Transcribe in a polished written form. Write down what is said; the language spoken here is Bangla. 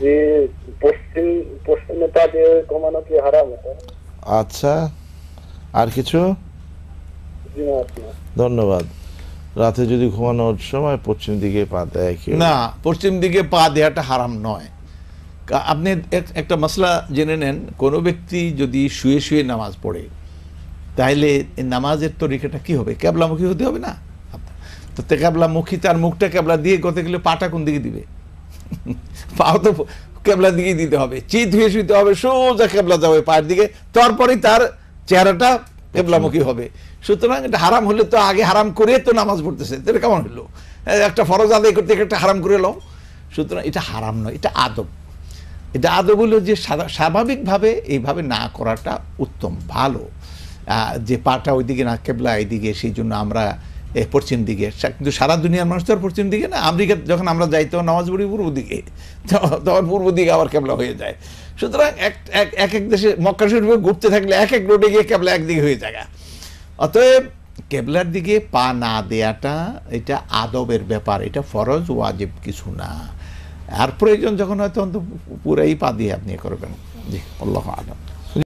যে পশ্চিম পশ্চিমে পা দিয়ে ঘুমানো কি হারাম এটা? আচ্ছা, আর কিছু? জি না আপনার। ধন্যবাদ। রাতে যদি ঘুমানোর সময় পশ্চিম দিকে পা দেয় কেউ? না, পশ্চিম দিকে পা দেওয়াটা হারাম নয়। আপনি একটা মশলা জেনে নেন, কোনো ব্যক্তি যদি শুয়ে শুয়ে নামাজ পড়ে, তাহলে এই নামাজের তরিকাটা কি হবে? ক্যাবলামুখী হতে হবে না? তো ক্যাবলামুখী, তার মুখটা ক্যাবলা দিয়ে করতে গেলে পাটা কোন দিকে দিবে? পাও তো ক্যাবলার দিকে দিতে হবে, চিত হয়ে শুতে হবে, সোজা ক্যাবলা যাবে পায়ের দিকে, তারপরেই তার চেহারাটা ক্যাবলামুখী হবে। সুতরাং এটা হারাম হলে তো আগে হারাম করে তো নামাজ পড়তেছে, তাহলে কেমন হলো? একটা ফরজ আদায় করতে একটা হারাম করে এলো। সুতরাং এটা হারাম নয়, এটা আদব। এটা আদব হলো যে স্বাভাবিকভাবে এইভাবে না করাটা উত্তম, ভালো। যে পাটা ওইদিকে না, কেবলা এইদিকে, সেই জন্য আমরা পশ্চিম দিকে। কিন্তু সারা দুনিয়ার মানুষ তো আর পশ্চিম দিকে না। আমেরিকা যখন আমরা যাই তখন নামাজ পড়ি পূর্ব দিকে, তখন পূর্ব দিকে আবার কেবলা হয়ে যায়। সুতরাং এক এক দেশে মক্কা শরীফে ঘুরতে থাকলে এক এক রোডে গিয়ে কেবলা একদিকে হয়ে যায়। অতএব কেবলার দিকে পা না দেয়াটা এটা আদবের ব্যাপার, এটা ফরজ ওয়াজিব কিছু না। আর প্রয়োজন যখন হয়তো পুরাই পা দিয়ে আপনি করবেন। জি, আল্লাহু আ'লাম।